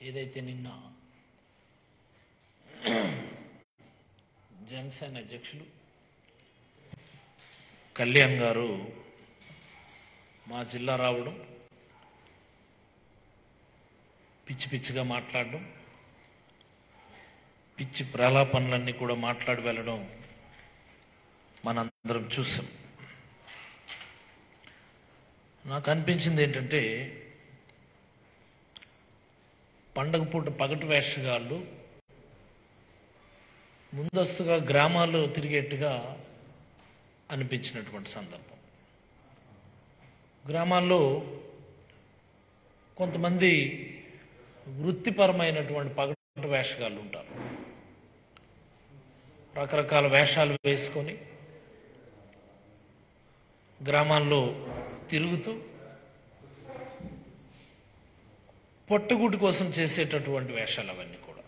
ఏదైతే నిన్న జనసేన అధ్యక్షులు కళ్యాణ్ గారు మా జిల్లా రావడం, పిచ్చి పిచ్చిగా మాట్లాడడం, పిచ్చి ప్రలాపనలన్నీ కూడా మాట్లాడి వెళ్ళడం మనందరం చూసాం. నాకు అనిపించింది ఏంటంటే, పండగ పూట పగటి వేషగాళ్ళు ముందస్తుగా గ్రామాల్లో తిరిగేట్టుగా అనిపించినటువంటి సందర్భం. గ్రామాల్లో కొంతమంది వృత్తిపరమైనటువంటి పగటి వేషగాళ్ళు ఉంటారు. రకరకాల వేషాలు వేసుకొని గ్రామాల్లో తిరుగుతూ పొట్టగూటి కోసం చేసేటటువంటి వేషాలు అవన్నీ కూడా.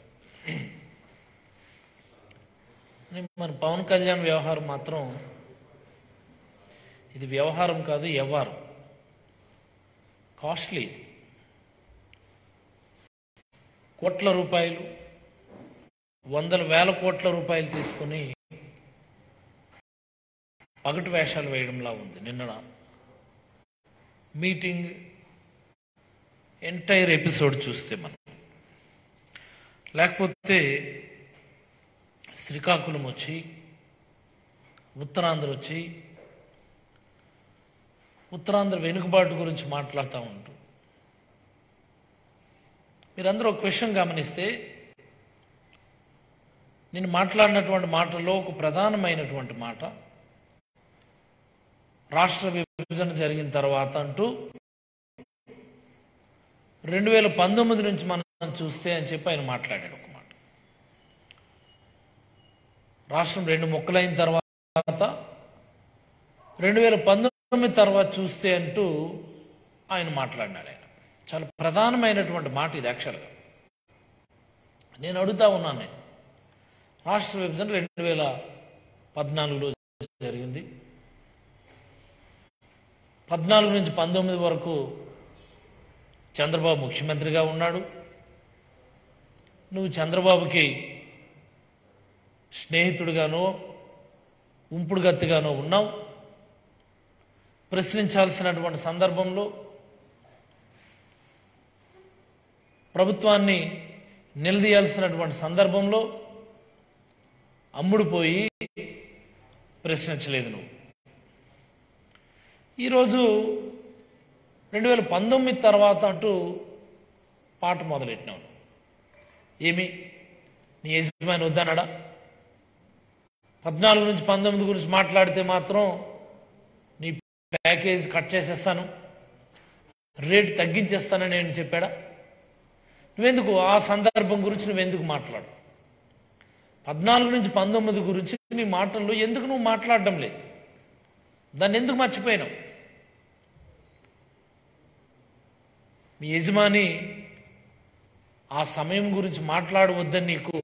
మన పవన్ కళ్యాణ్ వ్యవహారం మాత్రం ఇది వ్యవహారం కాదు, వ్యవహారం. కాస్ట్లీ ఇది. కోట్ల రూపాయలు, వందల వేల కోట్ల రూపాయలు తీసుకుని పగటి వేషాలు వేయడంలా ఉంది. నిన్న మీటింగ్ ఎంటైర్ ఎపిసోడ్ చూస్తే మనం, లేకపోతే శ్రీకాకుళం వచ్చి, ఉత్తరాంధ్ర వచ్చి, ఉత్తరాంధ్ర వెనుకబాటు గురించి మాట్లాడుతూ ఉంటూ, మీరందరూ ఒక విషయం గమనిస్తే, నేను మాట్లాడినటువంటి మాటల్లో ఒక ప్రధానమైనటువంటి మాట, రాష్ట్ర విభజన జరిగిన తర్వాత అంటూ 2019 నుంచి మనం చూస్తే అని చెప్పి ఆయన మాట్లాడాడు ఒక మాట. రాష్ట్రం రెండు ముక్కలైన తర్వాత 2019 తర్వాత చూస్తే అంటూ ఆయన మాట్లాడినాడు. ఆయన చాలా ప్రధానమైనటువంటి మాట ఇది. యాక్చువల్గా నేను అడుగుతా ఉన్నాను, నేను రాష్ట్ర విభజన 2014లో జరిగింది. 14 నుంచి 19 వరకు చంద్రబాబు ముఖ్యమంత్రిగా ఉన్నాడు. నువ్వు చంద్రబాబుకి స్నేహితుడిగానో ఉంపుడుగత్తిగానో ఉన్నావు. ప్రశ్నించాల్సినటువంటి సందర్భంలో, ప్రభుత్వాన్ని నిలదీయాల్సినటువంటి సందర్భంలో అమ్ముడుపోయి ప్రశ్నించలేదు నువ్వు. ఈరోజు 2019 తర్వాత అంటూ పాట మొదలెట్టినావు. ఏమి నీ యజమాని వద్దన్నాడా? 14 నుంచి 19 గురించి మాట్లాడితే మాత్రం నీ ప్యాకేజ్ కట్ చేసేస్తాను, రేటు తగ్గించేస్తానని నేను చెప్పాడా? నువ్వెందుకు ఆ సందర్భం గురించి నువ్వెందుకు మాట్లాడు? 14 నుంచి 19 గురించి నీ మాటల్లో ఎందుకు నువ్వు మాట్లాడడం లేదు? దాన్ని ఎందుకు మర్చిపోయినావు? మీ యజమాని ఆ సమయం గురించి మాట్లాడవద్దని నీకు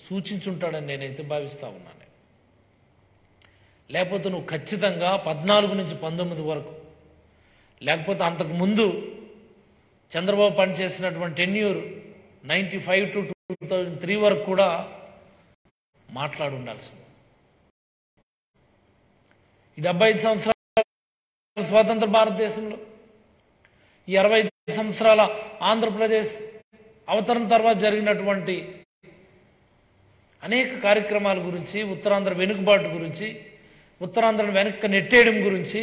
సూచించుంటాడని నేనైతే భావిస్తా ఉన్నాను. లేకపోతే నువ్వు ఖచ్చితంగా 14 నుంచి 19 వరకు, లేకపోతే అంతకు ముందు చంద్రబాబు పనిచేసినటువంటి టెన్యూర్ 95 to 2003 వరకు కూడా మాట్లాడి ఉండాల్సింది. ఈ 75 సంవత్సరాల స్వాతంత్ర భారతదేశంలో, ఈ 65 సంవత్సరాల ఆంధ్రప్రదేశ్ అవతరణ తర్వాత జరిగినటువంటి అనేక కార్యక్రమాల గురించి, ఉత్తరాంధ్ర వెనుకబాటు గురించి, ఉత్తరాంధ్రను వెనక్కి నెట్టేయడం గురించి,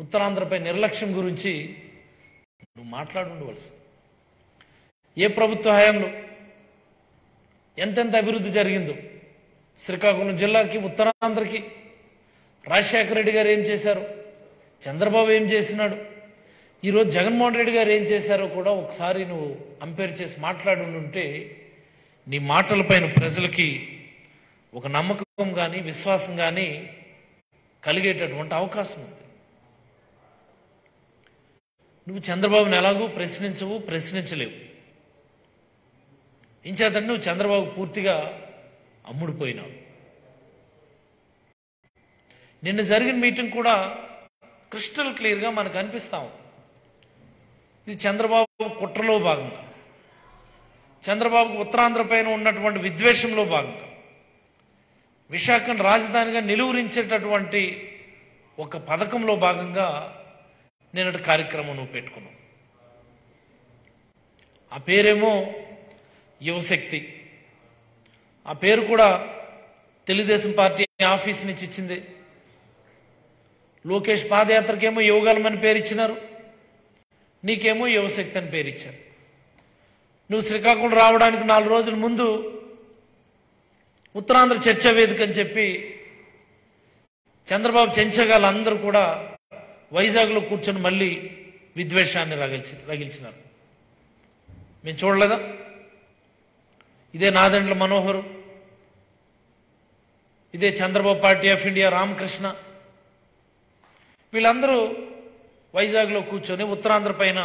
ఉత్తరాంధ్రపై నిర్లక్ష్యం గురించి నువ్వు మాట్లాడి ఉండవలసి. ఏ ప్రభుత్వ హయాంలో ఎంతెంత అభివృద్ధి జరిగిందో, శ్రీకాకుళం జిల్లాకి, ఉత్తరాంధ్రకి రాజశేఖర రెడ్డి గారు ఏం చేశారు, చంద్రబాబు ఏం చేసినాడు, ఈరోజు జగన్మోహన్ రెడ్డి గారు ఏం చేశారో కూడా ఒకసారి నువ్వు కంపేర్ చేసి మాట్లాడి ఉంటే నీ మాటలపైన ప్రజలకి ఒక నమ్మకం కానీ విశ్వాసం కానీ కలిగేటటువంటి అవకాశం ఉంది. నువ్వు చంద్రబాబుని ఎలాగూ ప్రశ్నించవు, ప్రశ్నించలేవు. ఇంచేతంటే నువ్వు చంద్రబాబు పూర్తిగా అమ్ముడుపోయినావు. నిన్న జరిగిన మీటింగ్ కూడా క్రిస్టల్ క్లియర్గా మనకు అనిపిస్తాం, ఇది చంద్రబాబు కుట్రలో భాగంగా. చంద్రబాబుకు ఉత్తరాంధ్ర పైన ఉన్నటువంటి విద్వేషంలో భాగంగా విశాఖను రాజధానిగా నిలువరించేటటువంటి ఒక పథకంలో భాగంగా నేనటి కార్యక్రమం నువ్వు పెట్టుకున్నావు. ఆ పేరేమో యువశక్తి. ఆ పేరు కూడా తెలుగుదేశం పార్టీ ఆఫీస్ నుంచి ఇచ్చింది. లోకేష్ పాదయాత్రకేమో యువగలం అని పేరు ఇచ్చినారు, నీకేమో యువశక్తి అని పేరు ఇచ్చారు. నువ్వు శ్రీకాకుళం రావడానికి 4 రోజుల ముందు ఉత్తరాంధ్ర చర్చా వేదిక అని చెప్పి చంద్రబాబు చెంచగాళ్ళందరూ కూడా వైజాగ్లో కూర్చొని మళ్ళీ విద్వేషాన్ని రగిల్చినారు. మేము చూడలేదా? ఇదే నాదెండ్ల మనోహరు, ఇదే Chandrababu party of India Ramakrishna, వీళ్ళందరూ వైజాగ్లో కూర్చొని ఉత్తరాంధ్ర పైన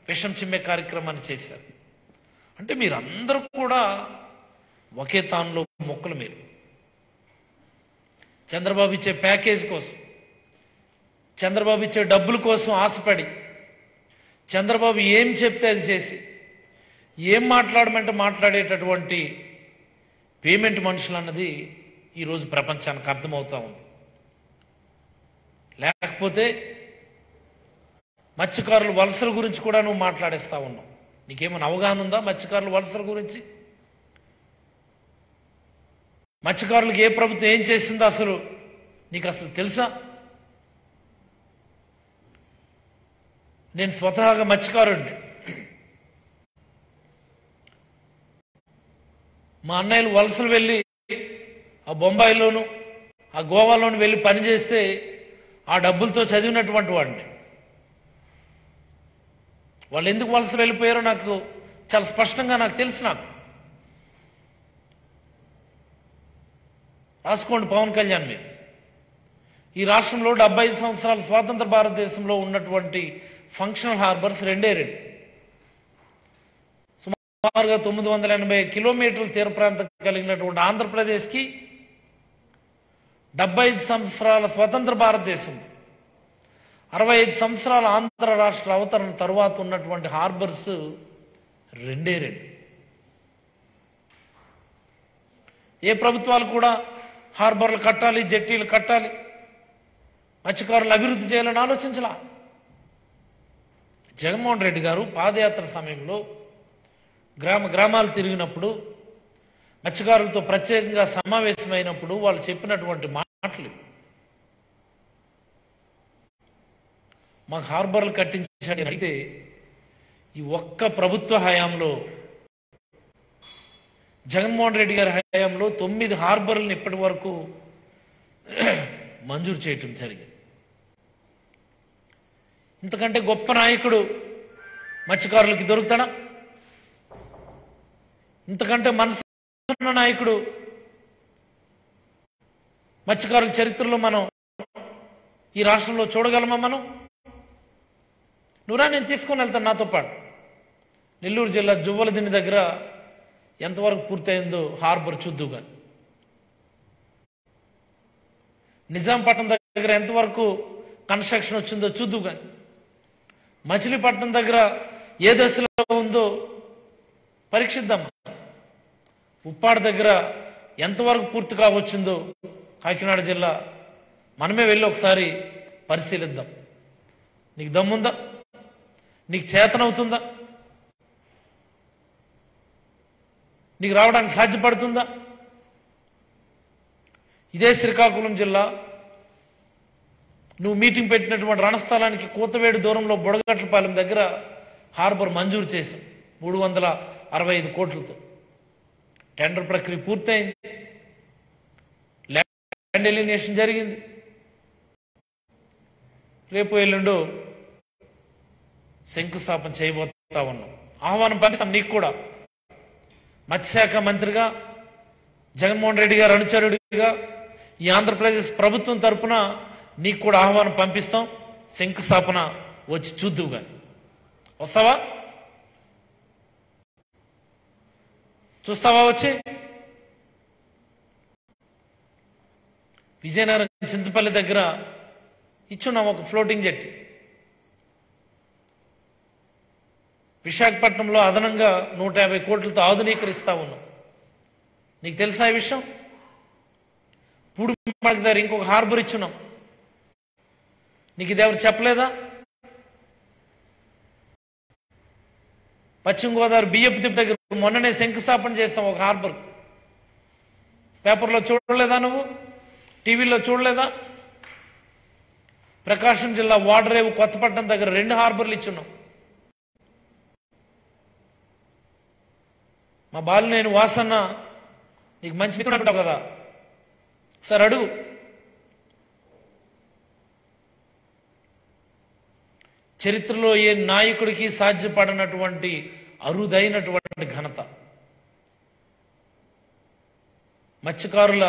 విషం చిమ్మే కార్యక్రమాన్ని చేశారు. అంటే మీరందరూ కూడా ఒకే తానులో మొక్కలు. మీరు చంద్రబాబు ఇచ్చే ప్యాకేజ్ కోసం, చంద్రబాబు ఇచ్చే డబ్బుల కోసం ఆశపడి, చంద్రబాబు ఏం చెప్తే అది చేసి, ఏం మాట్లాడమంటే మాట్లాడేటటువంటి పేమెంట్ మనుషులు అన్నది ఈరోజు ప్రపంచానికి అర్థమవుతా ఉంది. లేకపోతే మత్స్యకారుల వలసల గురించి కూడా నువ్వు మాట్లాడేస్తా ఉన్నావు. నీకేమైనా అవగాహన ఉందా మత్స్యకారుల వలసల గురించి? మత్స్యకారులకు ఏ ప్రభుత్వం ఏం చేస్తుందో అసలు నీకు అసలు తెలుసా? నేను స్వతహాగా మత్స్యకారుడిని. మా అన్నయ్యలు వలసలు వెళ్ళి ఆ బొంబాయిలోను ఆ గోవాలోను వెళ్ళి పనిచేస్తే ఆ డబ్బులతో చదివినటువంటి వాడిని. వాళ్ళు ఎందుకు వలస వెళ్ళిపోయారో నాకు చాలా స్పష్టంగా నాకు తెలుసు. నాకు రాసుకోండి పవన్ కళ్యాణ్ మీరు. ఈ రాష్ట్రంలో 75 సంవత్సరాల స్వాతంత్ర భారతదేశంలో ఉన్నటువంటి ఫంక్షనల్ హార్బర్స్ 2 సుమారుగా 980 కిలోమీటర్ల తీర ప్రాంతం కలిగినటువంటి ఆంధ్రప్రదేశ్కి 75 సంవత్సరాల స్వతంత్ర భారతదేశం, 65 సంవత్సరాల ఆంధ్ర రాష్ట్ర అవతరణ తరువాత ఉన్నటువంటి హార్బర్స్ 2. ఏ ప్రభుత్వాలు కూడా హార్బర్లు కట్టాలి, జట్టీలు కట్టాలి, మత్స్యకారులు అభివృద్ధి చేయాలని ఆలోచించలా. జగన్మోహన్ రెడ్డి గారు పాదయాత్ర సమయంలో గ్రామాలు తిరిగినప్పుడు, మత్స్యకారులతో ప్రత్యేకంగా సమావేశమైనప్పుడు వాళ్ళు చెప్పినటువంటి మాటలు, మాకు హార్బర్లు కట్టించండి అయితే ఈ ఒక్క ప్రభుత్వ హయాంలో, జగన్మోహన్ రెడ్డి గారి హయాంలో 9 హార్బర్లను ఇప్పటి వరకు మంజూరు చేయటం జరిగింది. ఇంతకంటే గొప్ప నాయకుడు మత్స్యకారులకి దొరుకుతాడా? ఇంతకంటే మనసున్న నాయకుడు మత్స్యకారుల చరిత్రలో మనం ఈ రాష్ట్రంలో చూడగలమా? మనం నువ్వురా, నేను తీసుకొని వెళ్తాను నాతో పాటు. నెల్లూరు జిల్లా జువ్వలదిన్నె దగ్గర ఎంతవరకు పూర్తయిందో హార్బర్ చూద్దు కానీ, నిజాంపట్నం దగ్గర ఎంతవరకు కన్స్ట్రక్షన్ వచ్చిందో చూద్దు కానీ, మచిలీపట్నం దగ్గర ఏ దశలో ఉందో పరీక్షిద్దామా, ఉప్పాడ దగ్గర ఎంతవరకు పూర్తి కావచ్చిందో కాకినాడ జిల్లా మనమే వెళ్ళి ఒకసారి పరిశీలిద్దాం. నీకు దమ్ముందా? నీకు చేతనవుతుందా? నీకు రావడానికి సాధ్యపడుతుందా? ఇదే శ్రీకాకుళం జిల్లా నువ్వు మీటింగ్ పెట్టినటువంటి రణస్థలానికి కూతవేడు దూరంలో బుడగట్లపాలెం దగ్గర హార్బర్ మంజూరు చేశాం 365 కోట్లతో. టెండర్ ప్రక్రియ పూర్తయింది, ల్యాండ్ ఎలినేషన్ జరిగింది. రేపు ఎల్లుండో శంకుస్థాపన చేయబోతా ఉన్నాం. ఆహ్వానం పంపిస్తాం నీకు కూడా. మత్స్యశాఖ మంత్రిగా, జగన్మోహన్ రెడ్డి గారు అనుచరుడిగా, ఈ ఆంధ్రప్రదేశ్ ప్రభుత్వం తరఫున నీకు కూడా ఆహ్వానం పంపిస్తాం. శంకుస్థాపన వచ్చి చూద్దువు కానీ. వస్తావా? చూస్తావా వచ్చి? విజయనగరం చింతపల్లి దగ్గర ఇచ్చున్నాం ఒక ఫ్లోటింగ్ జెట్టి. విశాఖపట్నంలో అదనంగా 150 కోట్లతో ఆధునీకరిస్తా ఉన్నాం. నీకు తెలుసా ఈ విషయం? పూడిమడక దగ్గర ఇంకొక హార్బర్ ఇచ్చున్నాం. నీకు ఇది ఎవరు చెప్పలేదా? పశ్చిమ గోదావరి బియ్యపు తిప్ప దగ్గర మొన్ననే శంకుస్థాపన చేస్తాం ఒక హార్బర్. పేపర్లో చూడలేదా? నువ్వు టీవీలో చూడలేదా? ప్రకాశం జిల్లా వాడరేవు కొత్తపట్నం దగ్గర 2 హార్బర్లు ఇచ్చున్నాం. మా బాలినేని వాసన్న నీకు మంచి మిత్రుడు కదా, సార్ అడుగు. చరిత్రలో ఏ నాయకుడికి సాధ్యపడనటువంటి అరుదైనటువంటి ఘనత మత్స్యకారుల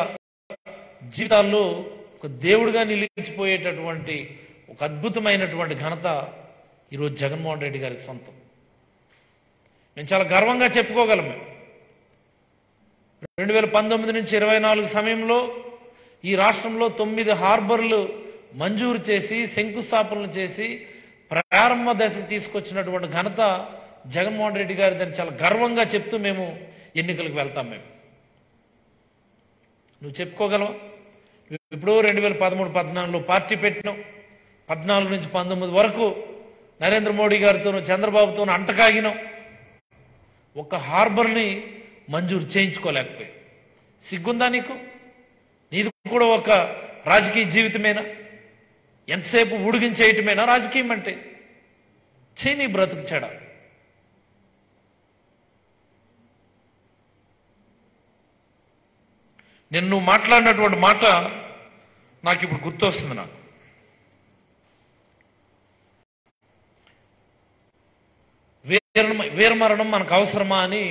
జీవితాల్లో ఒక దేవుడిగా నిలిచిపోయేటటువంటి ఒక అద్భుతమైనటువంటి ఘనత ఈరోజు జగన్మోహన్ రెడ్డి గారికి సొంతం. మేము చాలా గర్వంగా చెప్పుకోగలం. 2019 నుంచి 24 సమయంలో ఈ రాష్ట్రంలో 9 హార్బర్లు మంజూరు చేసి శంకుస్థాపనలు చేసి ప్రారంభ దశకు తీసుకొచ్చినటువంటి ఘనత జగన్మోహన్ రెడ్డి గారి దాన్ని చాలా గర్వంగా చెప్తూ మేము ఎన్నికలకు వెళ్తాం. నువ్వు చెప్పుకోగలవా? ఇప్పుడు 2013-14లో పార్టీ పెట్టినావు. 14 నుంచి 19 వరకు నరేంద్ర మోడీ గారితోనూ చంద్రబాబుతోనూ అంటకాగినావు. ఒక హార్బర్ని మంజూరు చేయించుకోలేకపోయి. సిగ్గుందా నీకు? నీది కూడా ఒక రాజకీయ జీవితమేనా? ఎంతసేపు ఉడిగించేయటమేనా రాజకీయం అంటే? చేయి నీ బ్రతుకు చెడ. నేను నువ్వు మాట్లాడినటువంటి మాట నాకు ఇప్పుడు గుర్తొస్తుంది. నాకు వీరమరణం మనకు అవసరమా అని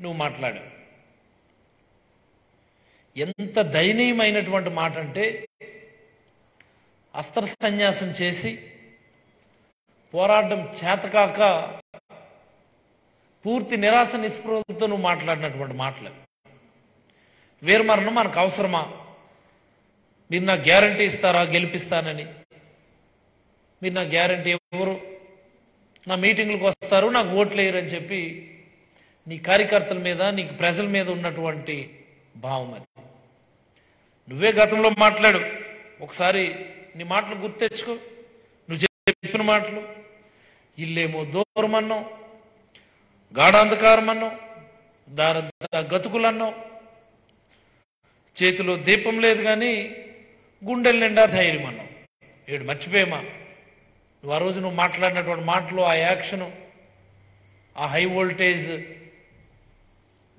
నువ్వు మాట్లాడావు. ఎంత దయనీయమైనటువంటి మాట అంటే, అస్త్ర సన్యాసం చేసి పోరాటం చేతకాక పూర్తి నిరాశ నిస్పృహలతో నువ్వు మాట్లాడినటువంటి మాటలు. వీరమరణం మనకు అవసరమా? మీరు నాకు గ్యారంటీ ఇస్తారా గెలిపిస్తానని? మీరు నాకు గ్యారంటీ ఎవరు? నా మీటింగ్లకు వస్తారు, నాకు ఓట్లు వేయరని చెప్పి నీ కార్యకర్తల మీద నీకు ప్రజల మీద ఉన్నటువంటి భావం అది. నువ్వే గతంలో మాట్లాడు. ఒకసారి నీ మాటలు గుర్తెచ్చుకో. నువ్వు చెప్పిన మాటలు, ఇల్లేమో దూరం అన్నావు, గాఢాంధకారం అన్నావు, దారంతా గతుకులన్నావు, చేతిలో దీపం లేదు కానీ గుండెల నిండా ధైర్యం అన్నావు. ఏడు మర్చిపోయేమా నువ్వు ఆ రోజు నువ్వు మాట్లాడినటువంటి మాటలు, ఆ యాక్షను, ఆ హై వోల్టేజ్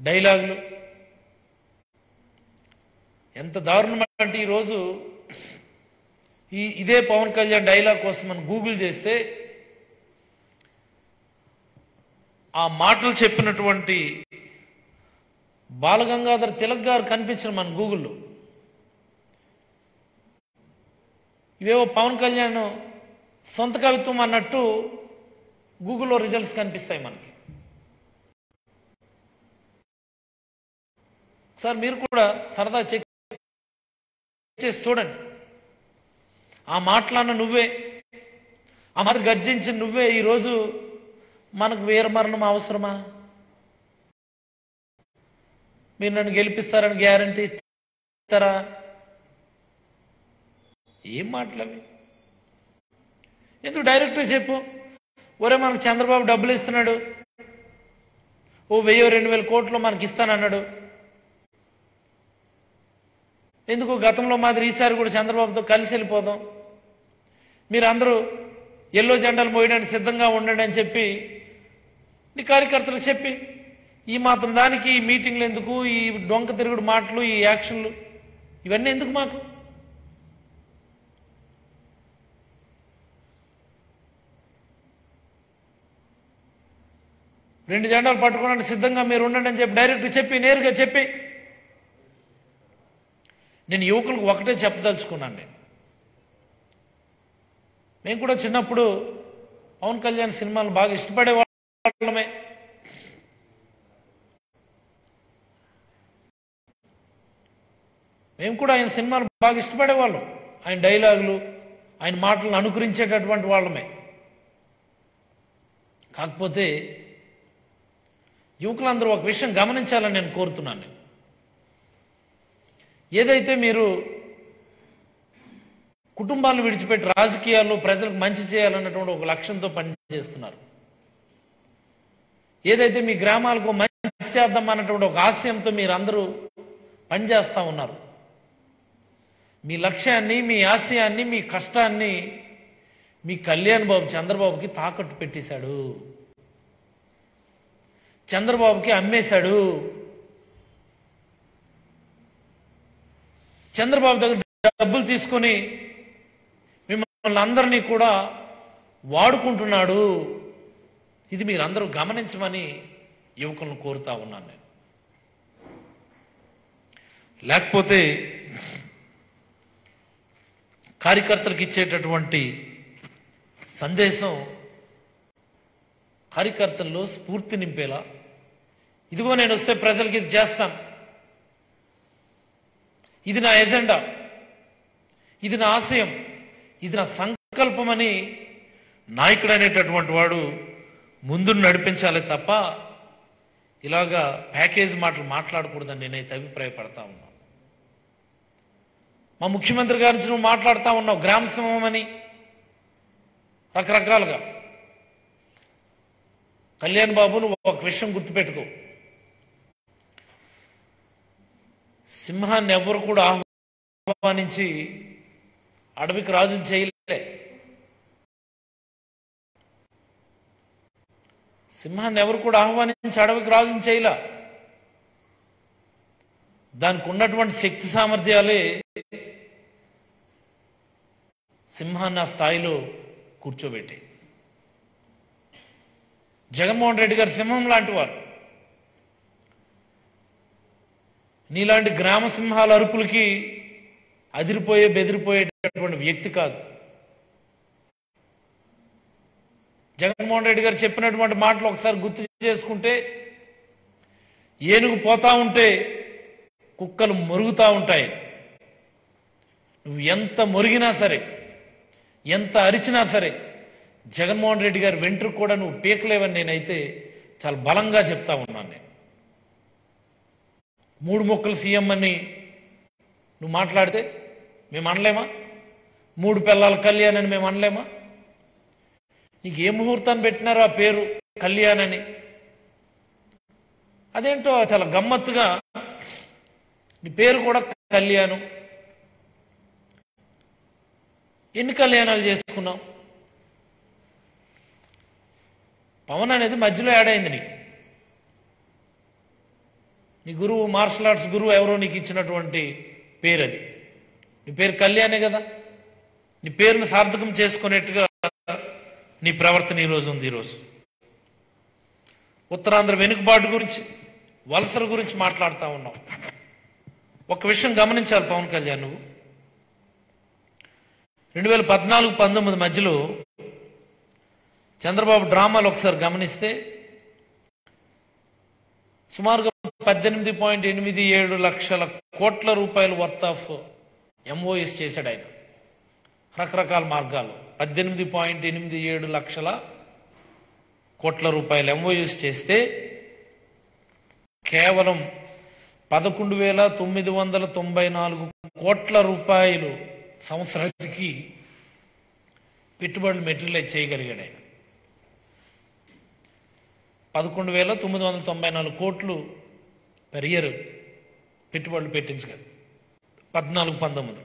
డైలాగులు ఎంత దారుణం అంటే, ఈరోజు ఇదే పవన్ కళ్యాణ్ డైలాగ్ కోసం మనం గూగుల్ చేస్తే ఆ మాటలు చెప్పినటువంటి బాలగంగాధర్ తిలక్ గారు కనిపించిన మన గూగుల్లో. ఇవేవో పవన్ కళ్యాణ్ సొంత కవిత్వం అన్నట్టు గూగుల్లో రిజల్ట్స్ కనిపిస్తాయి మనకి. సార్ మీరు కూడా సరదా చెక్ చేసి చూడండి. ఆ మాటలన్న నువ్వే, ఆ మాట గర్జించిన నువ్వే ఈరోజు మనకు వీరమరణం అవసరమా? మీరు నన్ను గెలిపిస్తారని గ్యారంటీ ఇస్తారా? ఏం మాటలవి? ఎందుకు డైరెక్ట్గా చెప్పు. ఒరే మనకు చంద్రబాబు డబ్బులు ఇస్తున్నాడు, ఓ 1000-2000 కోట్లు మనకి ఇస్తానన్నాడు. ఎందుకు గతంలో మాదిరి ఈసారి కూడా చంద్రబాబుతో కలిసి వెళ్ళిపోదాం, మీరు అందరూ ఎల్లో జెండాలు మోయడానికి సిద్ధంగా ఉండండి అని చెప్పి నీ కార్యకర్తలకు చెప్పి, ఈ మాత్రం దానికి ఈ మీటింగ్లు ఎందుకు, ఈ డొంక తిరుగుడు మాటలు, ఈ యాక్షన్లు, ఇవన్నీ ఎందుకు మాకు? రెండు జెండాలు పట్టుకోవడానికి సిద్ధంగా మీరు ఉండండి అని చెప్పి డైరెక్ట్ చెప్పి, నేరుగా చెప్పి. నేను యువకులకు ఒకటే చెప్పదలుచుకున్నాను. మేము కూడా చిన్నప్పుడు పవన్ కళ్యాణ్ సినిమాలు బాగా ఇష్టపడే వాళ్ళమే. మేము కూడా ఆయన సినిమాలు బాగా ఇష్టపడేవాళ్ళం. ఆయన డైలాగులు, ఆయన మాటలను అనుకరించేటటువంటి వాళ్ళమే. కాకపోతే యువకులందరూ ఒక విషయం గమనించాలని నేను కోరుతున్నాను. ఏదైతే మీరు కుటుంబాలను విడిచిపెట్టి రాజకీయాల్లో ప్రజలకు మంచి చేయాలన్నటువంటి ఒక లక్ష్యంతో పనిచేస్తున్నారు, ఏదైతే మీ గ్రామాలకు మంచి చేద్దాం అన్నటువంటి ఒక ఆశయంతో మీరందరూ పనిచేస్తూ ఉన్నారు, మీ లక్ష్యాన్ని, మీ ఆశయాన్ని, మీ కష్టాన్ని మీ కళ్యాణ్ బాబు చంద్రబాబుకి తాకట్టు పెట్టేశాడు, చంద్రబాబుకి అమ్మేశాడు. చంద్రబాబు దగ్గర డబ్బులు తీసుకొని మిమ్మల్ని అందరినీ కూడా వాడుకుంటున్నాడు. ఇది మీరందరూ గమనించమని యువకులను కోరుతా ఉన్నాను నేను. లేకపోతే కార్యకర్తలకు ఇచ్చేటటువంటి సందేశం కార్యకర్తల్లో స్ఫూర్తి నింపేలా, ఇదిగో నేను వస్తే ప్రజలకి ఇది చేస్తాను, ఇది నా ఎజెండా, ఇది నా ఆశయం, ఇది నా సంకల్పం అని నాయకుడు అనేటటువంటి వాడు ముందు నడిపించాలి తప్ప ఇలాగా ప్యాకేజ్ మాటలు మాట్లాడకూడదని నేనైతే అభిప్రాయపడతా ఉన్నాను. మా ముఖ్యమంత్రి గారి నుంచి నువ్వు మాట్లాడుతూ ఉన్నావు గ్రామ సింహం అని రకరకాలుగా. కళ్యాణ్ బాబు నువ్వు ఒక విషయం గుర్తుపెట్టుకో, సింహాన్ని ఎవరు కూడా ఆహ్వానించి అడవికి రాజుని చేయలే. సింహాన్ని ఎవరు కూడా ఆహ్వానించి అడవికి రాజుని చేయలే. దానికి ఉన్నటువంటి శక్తి సామర్థ్యాలే సింహాన్ని ఆ స్థాయిలో కూర్చోబెట్టాయి. జగన్మోహన్ రెడ్డి గారు సింహం లాంటి వారు. నీలాంటి గ్రామ సింహాల అరుపులకి అదిరిపోయే బెదిరిపోయేటటువంటి వ్యక్తి కాదు. జగన్మోహన్ రెడ్డి గారు చెప్పినటువంటి మాటలు ఒకసారి గుర్తు చేసుకుంటే, ఏనుగు పోతా ఉంటే కుక్కలు మొరుగుతూ ఉంటాయి. నువ్వు ఎంత మొరిగినా సరే, ఎంత అరిచినా సరే, జగన్మోహన్ రెడ్డి గారి వెంట్రుకు కూడా నువ్వు పీకలేవని నేనైతే చాలా బలంగా చెప్తా ఉన్నాను. నేను 3 మొక్కలు సీఎం అని నువ్వు మాట్లాడితే మేము అనలేమా? 3 పిల్లల కళ్యాణ్ అని మేము అనలేమా? నీకు ఏ ముహూర్తం పెట్టినారో ఆ పేరు కళ్యాణ్ అని. అదేంటో చాలా గమ్మత్తుగా నీ పేరు కూడా కళ్యాణం. ఎన్ని కళ్యాణాలు చేసుకున్నావు? పవన్ అనేది మధ్యలో యాడ్ అయింది నీకు. నీ గురువు, మార్షల్ ఆర్ట్స్ గురువు ఎవరో నీకు ఇచ్చినటువంటి పేరు అది. నీ పేరు కళ్యాణే కదా. నీ పేరును సార్థకం చేసుకునేట్టుగా నీ ప్రవర్తన ఈరోజు ఉంది. ఈరోజు ఉత్తరాంధ్ర వెనుకబాటు గురించి, వలసల గురించి మాట్లాడుతూ ఉన్నావు. ఒక విషయం గమనించాలి పవన్ కళ్యాణ్, నువ్వు 2014-19 మధ్యలో చంద్రబాబు డ్రామాలు ఒకసారి గమనిస్తే సుమారుగా 18.87 లక్షల కోట్ల రూపాయలు వర్త్ ఆఫ్ ఎంఓఎస్ చేశాడు ఆయన రకరకాల మార్గాలు. 18.87 లక్షల కోట్ల రూపాయలు ఎంఓఎస్ చేస్తే కేవలం 11,994 కోట్ల రూపాయలు సంవత్సరానికి పెట్టుబడులు మెటీరియలైజ్ చేయగలిగాడు ఆయన. 11,994 కోట్లు పెర్ ఇయర్ పెట్టుబడులు పెట్టించగలరు 14-19.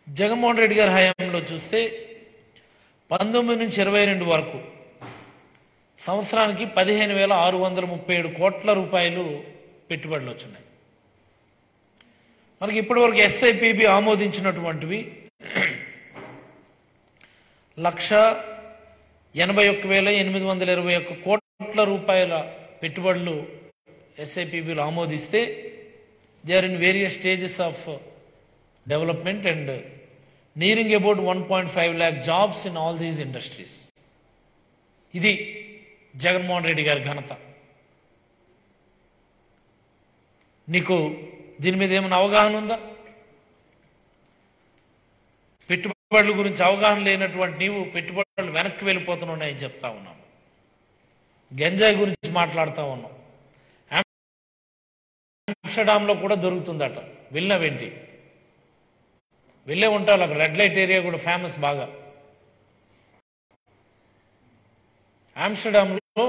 జగన్మోహన్ రెడ్డి గారి హయాంలో చూస్తే 19 నుంచి 22 వరకు సంవత్సరానికి 15,637 కోట్ల రూపాయలు పెట్టుబడులు వచ్చినాయి. మనకి ఇప్పటి వరకు ఎస్ఐపిబి ఆమోదించినటువంటివి 1,81,821 కోట్ల రూపాయల పెట్టుబడులు ఎస్ఐపిబిలు ఆమోదిస్తే they are in various stages of development and nearing about 1.5 lakh jobs in all these industries. ఇది జగన్మోహన్ రెడ్డి గారి ఘనత. నీకు దీని మీద ఏమైనా అవగాహన ఉందా? పెట్టుబడుల గురించి అవగాహన లేనటువంటి నీవు పెట్టుబడులు వెనక్కి వెళ్ళిపోతున్నాయని చెప్తా ఉన్నాను. గంజాయి గురించి మాట్లాడుతూ ఉన్నాం. ఆమ్స్టర్డామ్లో కూడా దొరుకుతుందట. వెళ్ళినవేంటి? వెళ్ళే ఉంటావు. అక్కడ రెడ్ లైట్ ఏరియా కూడా ఫేమస్ బాగా. ఆమ్స్టర్డామ్లో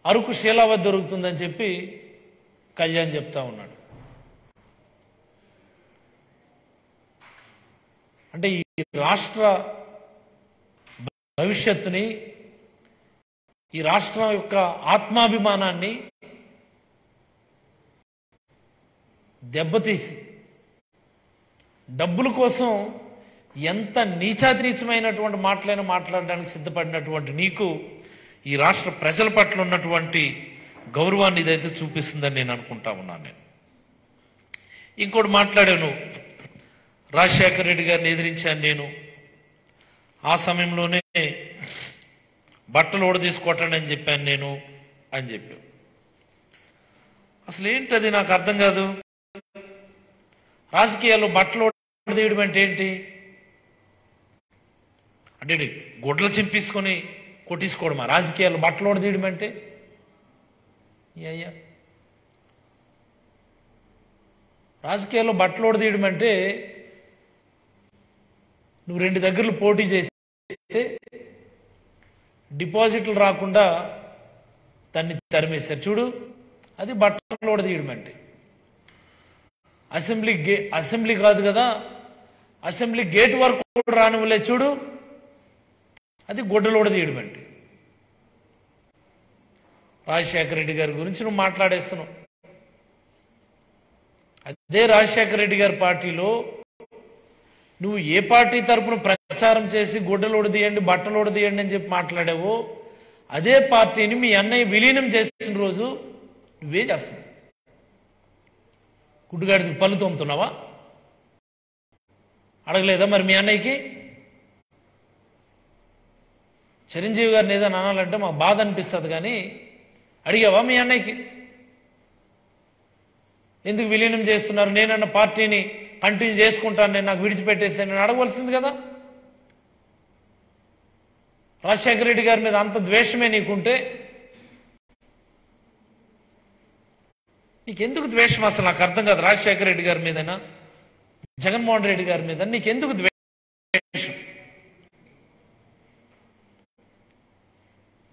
అరకు శీలావతి దొరుకుతుందని చెప్పి కళ్యాణ్ చెప్తా ఉన్నాడు. అంటే ఈ రాష్ట్ర భవిష్యత్తుని, ఈ రాష్ట్రం యొక్క ఆత్మాభిమానాన్ని దెబ్బతీసి డబ్బుల కోసం ఎంత నీచాతి నీచమైనటువంటి మాటలైనా మాట్లాడడానికి సిద్ధపడినటువంటి నీకు ఈ రాష్ట్ర ప్రజల పట్ల ఉన్నటువంటి గౌరవాన్ని ఇదైతే చూపిస్తుందని నేను అనుకుంటా ఉన్నాను. ఇంకోటి మాట్లాడాను, రాజశేఖర రెడ్డి గారిని ఎదిరించాను నేను. ఆ సమయంలోనే బట్టలు ఊడదీసుకోవటాన్ని అని చెప్పాను నేను అని చెప్పాను. అసలు ఏంటది నాకు అర్థం కాదు. రాజకీయాల్లో బట్టలు ఊడదీయడం అంటే ఏంటి? అంటే గుడ్లు చింపేసుకొని కొట్టించుకోవడమా? రాజకీయాల్లో బట్టలు ఊడదీయడం అంటే అయ్యా, రాజకీయాల్లో బట్టలు ఊడదీయడం అంటే నువ్వు 2 దగ్గరలు పోటీ చేస్తే డిపాజిట్లు రాకుండా దాన్ని తరిమేశారు చూడు, అది బట్టలు ఊడదీయడం అంటే. అసెంబ్లీ కాదు కదా, అసెంబ్లీ గేట్ వరకు కూడా రానివ్వలే చూడు, అది గుడ్డలు ఊడదీయడం అంటే. రాజశేఖర రెడ్డి గారి గురించి నువ్వు మాట్లాడేస్తున్నావు. అదే రాజశేఖర రెడ్డి గారి పార్టీలో నువ్వు ఏ పార్టీ తరపున ప్రచారం చేసి గుడ్డలు ఊడదీయండి, బట్టలు ఊడదీయండి అని చెప్పి మాట్లాడావో అదే పార్టీని మీ అన్నయ్య విలీనం చేసిన రోజు నువ్వేం చేస్తావు? గుడ్డుగాడికి పళ్ళు తోముతున్నావా? అడగలేదా మరి మీ అన్నయ్యకి? చిరంజీవి గారిని ఏదైనా అనాలంటే మాకు బాధ అనిపిస్తుంది, కానీ అడిగావా మీ అన్నయ్యకి ఎందుకు విలీనం చేస్తున్నారు? నేనన్న పార్టీని కంటిన్యూ చేసుకుంటాను, నేను నాకు విడిచిపెట్టేస్తాను నేను అడగవలసింది కదా. రాజశేఖర రెడ్డి గారి మీద అంత ద్వేషమే నీకుంటే నీకెందుకు ద్వేషం? అసలు నాకు అర్థం కాదు. రాజశేఖర రెడ్డి గారి మీదైనా జగన్మోహన్ రెడ్డి గారి మీద నీకెందుకు ద్వేషం?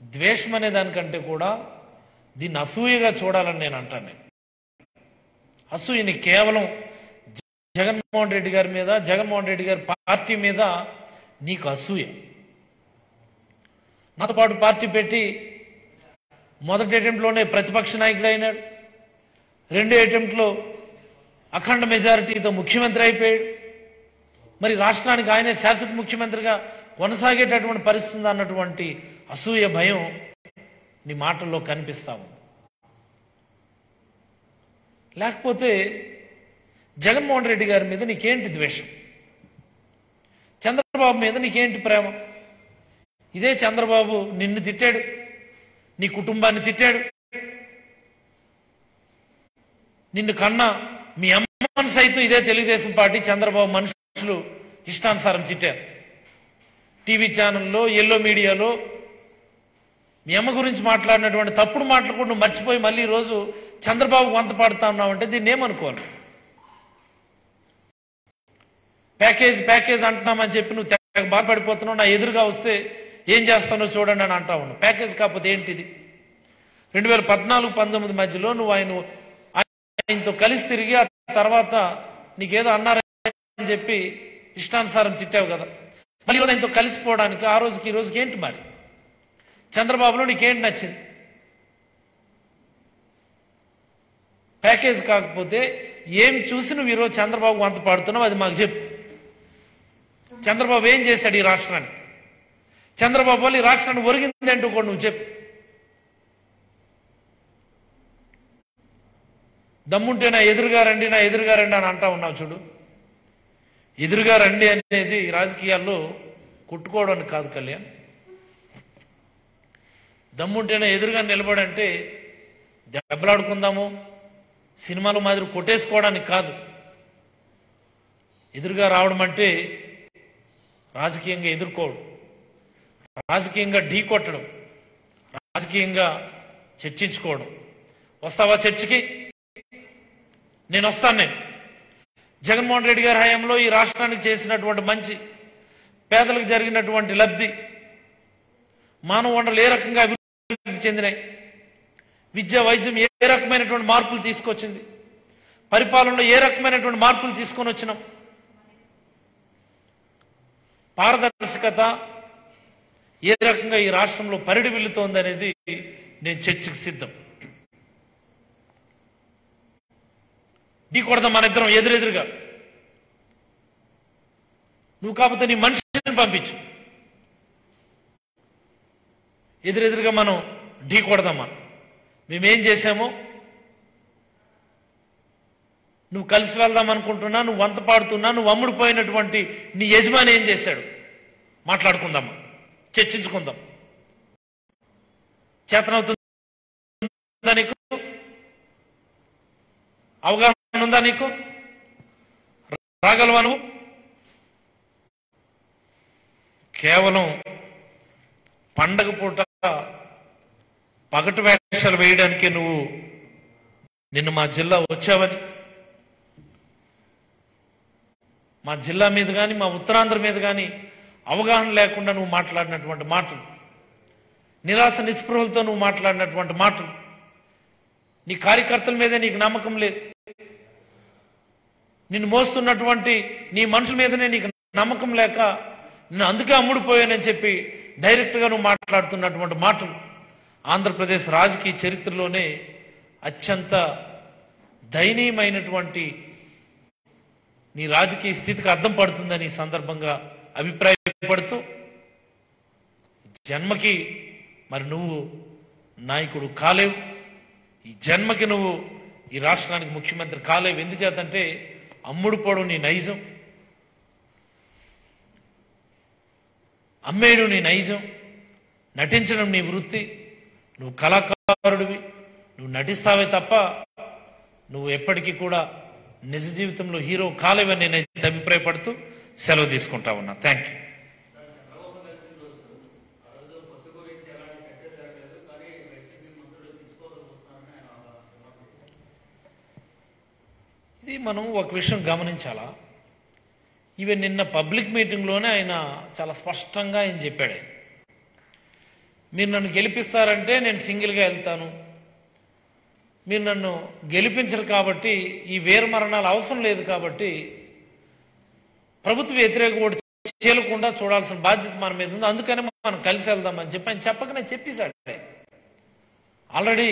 ద్వేషం అనే దానికంటే కూడా దీన్ని అసూయగా చూడాలని నేను అంటాను. అసూయని కేవలం జగన్మోహన్ రెడ్డి గారి మీద, జగన్మోహన్ రెడ్డి గారి పార్టీ మీద నీకు అసూయ. నాతో పాటు పార్టీ పెట్టి మొదటి అటెంప్ట్లోనే ప్రతిపక్ష నాయకుడు అయినాడు, 2 అటెంప్ట్లో అఖండ మెజారిటీతో ముఖ్యమంత్రి అయిపోయాడు. మరి రాష్ట్రానికి ఆయనే శాశ్వత ముఖ్యమంత్రిగా కొనసాగేటటువంటి పరిస్థితి అన్నటువంటి అసూయ, భయం నీ మాటల్లో కనిపిస్తా ఉంది. లేకపోతే జగన్మోహన్ రెడ్డి గారి మీద నీకేంటి ద్వేషం? చంద్రబాబు మీద నీకేంటి ప్రేమ? ఇదే చంద్రబాబు నిన్ను తిట్టాడు, నీ కుటుంబాన్ని తిట్టాడు, నిన్ను కన్నా మీ అమ్మను సైతం ఇదే తెలుగుదేశం పార్టీ చంద్రబాబు మనుషులు ఇష్టానుసారం తిట్టారు. టీవీ ఛానల్లో, ఎల్లో మీడియాలో మీ అమ్మ గురించి మాట్లాడినటువంటి తప్పుడు మాటలు కూడా నువ్వు మర్చిపోయి మళ్ళీ ఈరోజు చంద్రబాబు వంత పాడుతా ఉన్నావు అంటే దీన్ని ఏమనుకోవాలి? ప్యాకేజ్ అంటున్నామని చెప్పి నువ్వు తెగ బాధపడిపోతున్నావు. నా ఎదురుగా వస్తే ఏం చేస్తానో చూడండి అని అంటా ఉన్నావు. ప్యాకేజ్ కాకపోతే ఏంటిది? 2014-19 మధ్యలో నువ్వు ఆయనతో కలిసి తిరిగి ఆ తర్వాత నీకేదో అన్నారని చెప్పి ఇష్టానుసారం తిట్టావు కదా. మళ్ళీ ఆయనతో కలిసిపోవడానికి ఆ రోజుకి ఈ రోజుకి ఏంటి మరి? చంద్రబాబులో నీకేంటి నచ్చింది? ప్యాకేజ్ కాకపోతే ఏం చూసి నువ్వు ఈరోజు చంద్రబాబు వంత పాడుతున్నావు అది మాకు చెప్పు. చంద్రబాబు ఏం చేశాడు ఈ రాష్ట్రానికి? చంద్రబాబు వల్ల ఈ రాష్ట్రాన్ని ఒరిగింది అంటూ కూడా నువ్వు చెప్పు. దమ్ముంటే నా ఎదురుగా రండి అని అంటా ఉన్నావు చూడు. ఎదురుగా రండి అనేది రాజకీయాల్లో కొట్టుకోవడానికి కాదు కళ్యాణ్. దమ్ముంటేనే ఎదురుగా నిలబడంటే దెబ్బలాడుకుందాము, సినిమాల మాదిరి కొట్టేసుకోవడానికి కాదు. ఎదురుగా రావడం అంటే రాజకీయంగా ఎదుర్కోవడం, రాజకీయంగా ఢీకొట్టడం, రాజకీయంగా చర్చించుకోవడం. వస్తావా చర్చకి? నేను వస్తాను. జగన్మోహన్ రెడ్డి గారి హయాంలో ఈ రాష్ట్రానికి చేసినటువంటి మంచి, పేదలకు జరిగినటువంటి లబ్ధి, మానవ వనరులు ఏ రకంగా అభివృద్ధి చెందినాయి, విద్య వైద్యం ఏ రకమైనటువంటి మార్పులు తీసుకొచ్చింది, పరిపాలనలో ఏ రకమైనటువంటి మార్పులు తీసుకొని వచ్చినాం, పారదర్శకత ఏ రకంగా ఈ రాష్ట్రంలో పరిడి వెళ్తోంది అనేది నేను చర్చకు సిద్ధం. ఢీ కొడదాం మన ఇద్దరం ఎదురెదురుగా. నువ్వు కాకపోతే నీ మనిషిని పంపించు, ఎదురెదురుగా మనం ఢీ కొడదామా. మేమేం చేశామో నువ్వు కలిసి వెళ్దాం అనుకుంటున్నా, నువ్వు వంత పాడుతున్నా, నువ్వు అమ్ముడుపోయినటువంటి నీ యజమాని ఏం చేశాడు మాట్లాడుకుందామా, చర్చించుకుందాం. చేతనవుతుందా నీకు? అవగాహన ఉందా నీకు? రాగలవా నువ్వు? కేవలం పండగ పూట పగటి వేషాలు వేయడానికే నువ్వు నిన్న మా జిల్లా వచ్చావని, మా జిల్లా మీద కానీ మా ఉత్తరాంధ్ర మీద కానీ అవగాహన లేకుండా నువ్వు మాట్లాడినటువంటి మాటలు, నిరాశ నిస్పృహలతో నువ్వు మాట్లాడినటువంటి మాటలు, నీ కార్యకర్తల మీదే నీకు నమ్మకం లేదు, నిన్ను మోస్తున్నటువంటి నీ మనుషుల మీదనే నీకు నమ్మకం లేక నేను అందుకే అమ్ముడుపోయానని చెప్పి డైరెక్ట్గా నువ్వు మాట్లాడుతున్నటువంటి మాటలు ఆంధ్రప్రదేశ్ రాజకీయ చరిత్రలోనే అత్యంత దయనీయమైనటువంటి నీ రాజకీయ స్థితికి అద్దం పడుతుందని ఈ సందర్భంగా అభిప్రాయపడుతూ, జన్మకి మరి నువ్వు నాయకుడు కాలేవు, ఈ జన్మకి నువ్వు ఈ రాష్ట్రానికి ముఖ్యమంత్రి కాలేవు. ఎందుచేతంటే అమ్ముడుపోవడం నీ నైజం, అమ్మేయడం నీ నైజం, నటించడం నీ వృత్తి. నువ్వు కళాకారుడివి, నువ్వు నటిస్తావే తప్ప నువ్వు ఎప్పటికీ కూడా నిజ జీవితంలో హీరో కాలేవని నేనైతే అభిప్రాయపడుతూ సెలవు తీసుకుంటా ఉన్నా. Thank you. ఇది మనం ఒక విషయం గమనించాలా. ఇవి నిన్న పబ్లిక్ మీటింగ్లోనే ఆయన చాలా స్పష్టంగా ఆయన చెప్పాడు. మీరు నన్ను గెలిపిస్తారంటే నేను సింగిల్గా వెళ్తాను, మీరు నన్ను గెలిపించరు కాబట్టి ఈ వీర మరణాలు అవసరం లేదు కాబట్టి ప్రభుత్వ వ్యతిరేక ఓటు చేయకుండా చూడాల్సిన బాధ్యత మన మీద ఉంది, అందుకని మనం కలిసి వెళ్దామని చెప్పి ఆయన చెప్పకనే చెప్పేశాడు. ఆల్రెడీ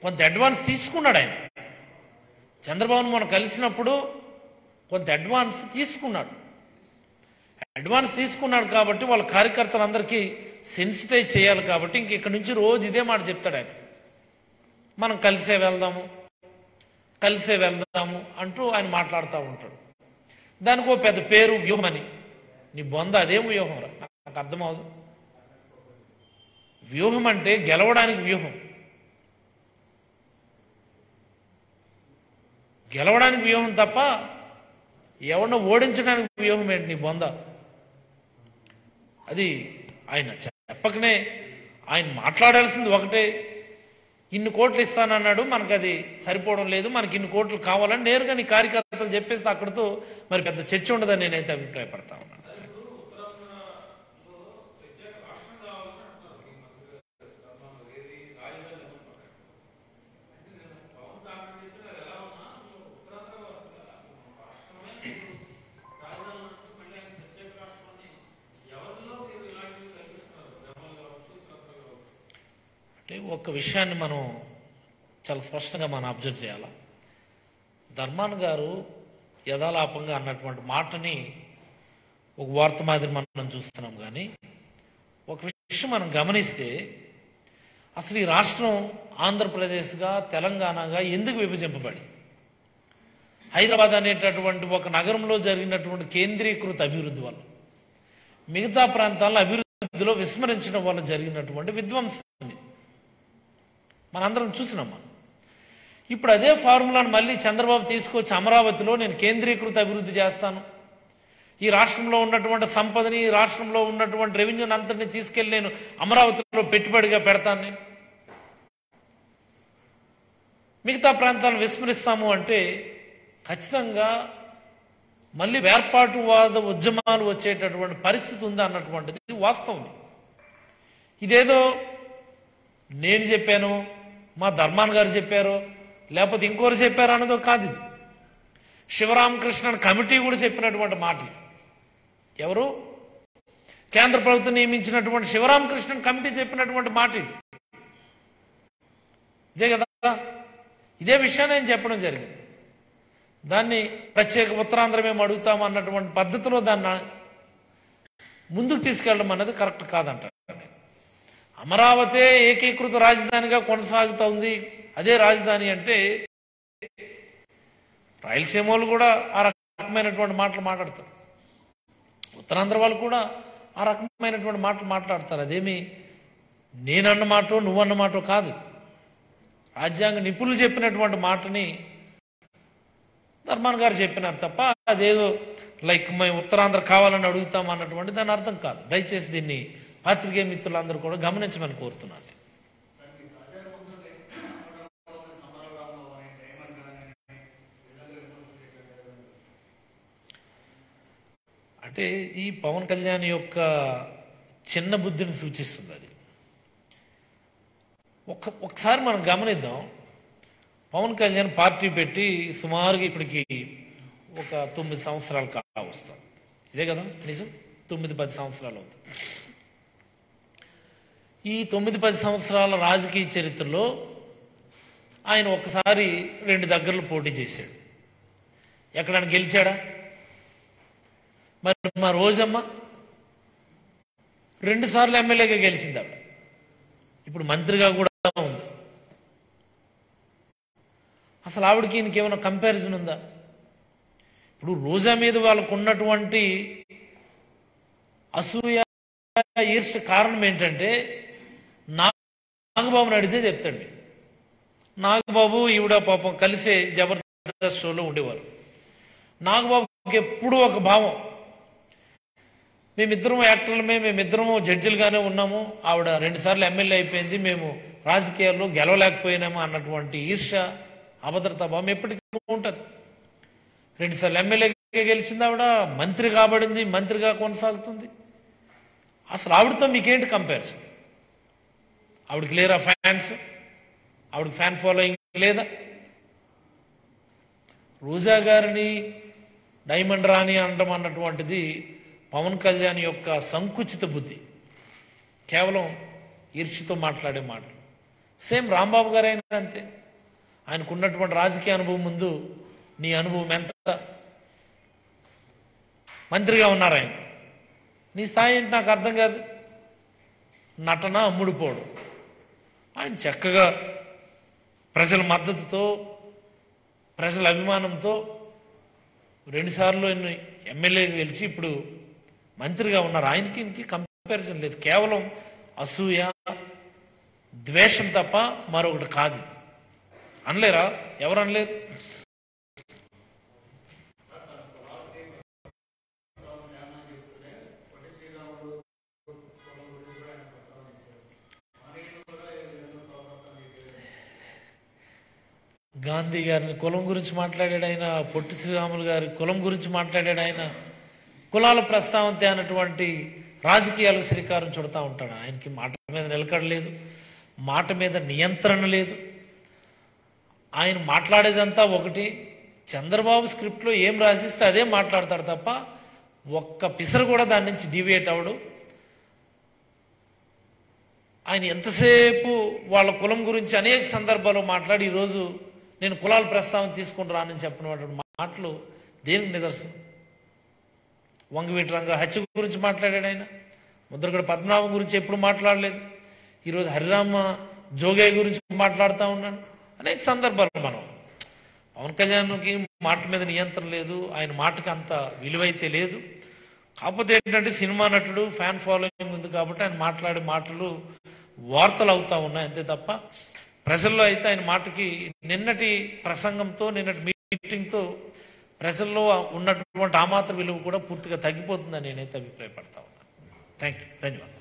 కొంత అడ్వాన్స్ తీసుకున్నాడు ఆయన. చంద్రబాబును మనం కలిసినప్పుడు కొంత అడ్వాన్స్ తీసుకున్నాడు. అడ్వాన్స్ తీసుకున్నాడు కాబట్టి వాళ్ళ కార్యకర్తలందరికీ సెన్సిటైజ్ చేయాలి కాబట్టి ఇంక ఇక్కడ నుంచి రోజు ఇదే మాట చెప్తాడు ఆయన, మనం కలిసే వెళ్దాము కలిసే వెళ్దాము అంటూ ఆయన మాట్లాడుతూ ఉంటాడు. దానికి ఓ పెద్ద పేరు వ్యూహం అని. నీ బొంద అదేం వ్యూహం రా, నాకు అర్థమవుదు. వ్యూహం అంటే గెలవడానికి వ్యూహం, గెలవడానికి వ్యూహం తప్ప ఎవరినో ఓడించడానికి వ్యూహం ఏంటి నీ బొంద? అది ఆయన చెప్పకనే ఆయన మాట్లాడాల్సింది ఒకటే, ఇన్ని కోట్లు ఇస్తానన్నాడు, మనకు అది సరిపోవడం లేదు, మనకి ఇన్ని కోట్లు కావాలని నేరుగా నీ కార్యకర్తలు చెప్పేస్తే అక్కడితో మరి పెద్ద చర్చ ఉండదని నేనైతే అభిప్రాయపడతా ఉన్నాను. ఒక విషయాన్ని మనం చాలా స్పష్టంగా మనం అబ్జర్వ్ చేయాలి. ధర్మాన్ గారు యథాలాపంగా అన్నటువంటి మాటని ఒక వార్త మాదిరి మనం చూస్తున్నాం. కానీ ఒక విషయం మనం గమనిస్తే అసలు ఈ రాష్ట్రం ఆంధ్రప్రదేశ్గా తెలంగాణగా ఎందుకు విభజింపబడి హైదరాబాద్ అనేటటువంటి ఒక నగరంలో జరిగినటువంటి కేంద్రీకృత అభివృద్ధి వల్ల మిగతా ప్రాంతాల్లో అభివృద్ధిలో విస్మరించడం వల్ల జరిగినటువంటి విధ్వంసం మనందరం చూసినాం. ఇప్పుడు అదే ఫార్ములాను మళ్ళీ చంద్రబాబు తీసుకొచ్చి అమరావతిలో నేను కేంద్రీకృత అభివృద్ధి చేస్తాను, ఈ రాష్ట్రంలో ఉన్నటువంటి సంపదని, ఈ రాష్ట్రంలో ఉన్నటువంటి రెవెన్యూని అంతటిని తీసుకెళ్లి నేను అమరావతిలో పెట్టుబడిగా పెడతాను, నేను మిగతా ప్రాంతాలను విస్మరిస్తాము అంటే ఖచ్చితంగా మళ్ళీ వేర్పాటువాద ఉద్యమాలు వచ్చేటటువంటి పరిస్థితి ఉంది అన్నటువంటిది వాస్తవం. ఇదేదో నేను చెప్పాను, మా ధర్మాన్ గారు చెప్పారు, లేకపోతే ఇంకోరు చెప్పారు అన్నదో కాదు. ఇది శివరామకృష్ణన్ కమిటీ కూడా చెప్పినటువంటి మాట. ఎవరు? కేంద్ర ప్రభుత్వం నియమించినటువంటి శివరామకృష్ణన్ కమిటీ చెప్పినటువంటి మాట ఇది. ఇదే కదా, ఇదే విషయాన్ని నేను చెప్పడం జరిగింది. దాన్ని ప్రత్యేక ఉత్తరాంధ్ర మేము అడుగుతాము అన్నటువంటి పద్ధతిలో దాన్ని ముందుకు తీసుకెళ్ళడం అన్నది కరెక్ట్ కాదంటారు. అమరావతి ఏకీకృత రాజధానిగా కొనసాగుతోంది, అదే రాజధాని అంటే రాయలసీమ వాళ్ళు కూడా ఆ రకమైనటువంటి మాటలు మాట్లాడతారు, ఉత్తరాంధ్ర వాళ్ళు కూడా ఆ రకమైనటువంటి మాటలు మాట్లాడతారు. అదేమి నేనన్న మాటో నువ్వన్న మాటో కాదు. రాజ్యాంగ నిపుణులు చెప్పినటువంటి మాటని ధర్మాన్ గారు చెప్పినారు తప్ప అదేదో లైక్ మేము ఉత్తరాంధ్ర కావాలని అడుగుతాం అన్నటువంటి దాని అర్థం కాదు. దయచేసి దీన్ని పాత్రికేయ మిత్రులందరూ కూడా గమనించమని కోరుతున్నాను. అంటే ఈ పవన్ కళ్యాణ్ యొక్క చిన్న బుద్ధిని సూచిస్తుంది అది. ఒకసారి మనం గమనిద్దాం. పవన్ కళ్యాణ్ పార్టీ పెట్టి సుమారుగా ఇప్పటికి ఒక 9 సంవత్సరాలు కావస్తాం. ఇదే కదా నిజం, 9-10 సంవత్సరాలు అవుతుంది. ఈ 9-10 సంవత్సరాల రాజకీయ చరిత్రలో ఆయన ఒకసారి 2 దగ్గరలో పోటీ చేశాడు. ఎక్కడైనా గెలిచాడా? మరి మా రోజమ్మ 2 సార్లు ఎమ్మెల్యేగా గెలిచింది. ఆవిడ ఇప్పుడు మంత్రిగా కూడా ఉంది. అసలు ఆవిడకి ఇంకేమైనా కంపారిజన్ ఉందా? ఇప్పుడు రోజా మీద వాళ్ళకు ఉన్నటువంటి అసూయ, ఈర్ష్య కారణం ఏంటంటే నాగబాబుని అడిగితే చెప్తాడు. నాగబాబు ఈవిడ పాపం కలిసే జబర్దస్త్ షోలో ఉండేవారు. నాగబాబుకి ఎప్పుడూ ఒక భావం, మేమిద్దరం యాక్టర్లమే, మేమిద్దరము జడ్జిలుగానే ఉన్నాము, ఆవిడ 2 సార్లు ఎమ్మెల్యే అయిపోయింది, మేము రాజకీయాల్లో గెలవలేకపోయినాము అన్నటువంటి ఈర్ష్య, అభద్రతా భావం ఎప్పటికీ ఉంటుంది. 2 సార్లు ఎమ్మెల్యేగా గెలిచింది ఆవిడ, మంత్రి కాబడింది, మంత్రిగా కొనసాగుతుంది. అసలు ఆవిడతో మీకేంటి కంపారిజన్? ఆవిడకి లేరా ఫ్యాన్స్? ఆవిడకి ఫ్యాన్ ఫాలోయింగ్ లేదా? రోజా గారిని డైమండ్ రాణి అనడం అన్నటువంటిది పవన్ కళ్యాణ్ యొక్క సంకుచిత బుద్ధి, కేవలం ఈర్ష్యతో మాట్లాడే మాటలు. సేమ్ రాంబాబు గారు అయినా అంతే. ఆయనకు ఉన్నటువంటి రాజకీయ అనుభవం ముందు నీ అనుభవం ఎంత? మంత్రిగా ఉన్నారు ఆయన, నీ స్థాయి ఏంటి నాకు అర్థం కాదు. నటన అమ్ముడుపోవడం. ఆయన చక్కగా ప్రజల మద్దతుతో, ప్రజల అభిమానంతో 2 సార్లు ఎమ్మెల్యేగా గెలిచి ఇప్పుడు మంత్రిగా ఉన్నారు. ఆయనకి కంపారిజన్ లేదు. కేవలం అసూయ, ద్వేషం తప్ప మరొకటి కాదు. అనలేరా? ఎవరు అనలేరు? గాంధీ గారిని కులం గురించి మాట్లాడాడు ఆయన, పొట్టి శ్రీరాములు గారి కులం గురించి మాట్లాడాడు ఆయన. కులాల ప్రస్తావన అన్నటువంటి రాజకీయాలకు శ్రీకారం చుడతా ఉంటాడు. ఆయనకి మాట మీద నిలకడలేదు, మాట మీద నియంత్రణ లేదు. ఆయన మాట్లాడేదంతా ఒకటి. చంద్రబాబు స్క్రిప్ట్లో ఏం రాసిస్తే అదే మాట్లాడతాడు తప్ప ఒక్క పిసరు కూడా దాని నుంచి డీవియేట్ అవడు. ఆయన ఎంతసేపు వాళ్ళ కులం గురించి అనేక సందర్భాల్లో మాట్లాడి ఈరోజు నేను కులాల ప్రస్తావన తీసుకుని రానని చెప్పినటువంటి మాటలు దేనికి నిదర్శనం? వంగవీటి రంగ హత్య గురించి మాట్లాడాడు ఆయన. ముద్రగడ పద్మనాభం గురించి ఎప్పుడు మాట్లాడలేదు. ఈరోజు హరిరామ జోగయ్య గురించి మాట్లాడుతూ ఉన్నాడు. అనేక సందర్భాలు మనం పవన్ కళ్యాణ్కి మాట మీద నియంత్రణ లేదు, ఆయన మాటకి అంత విలువైతే లేదు. కాకపోతే ఏంటంటే సినిమా నటుడు, ఫ్యాన్ ఫాలోయింగ్ ఉంది కాబట్టి ఆయన మాట్లాడే మాటలు వార్తలు అవుతా ఉన్నాయి అంతే తప్ప ప్రజల్లో అయితే ఆయన మాటకి నిన్నటి ప్రసంగంతో, నిన్నటి మీటింగ్తో ప్రజల్లో ఉన్నటువంటి ఆ మాత్ర విలువ కూడా పూర్తిగా తగ్గిపోతుందని నేనైతే అభిప్రాయపడతా ఉన్నాను. థ్యాంక్ యూ, ధన్యవాదాలు.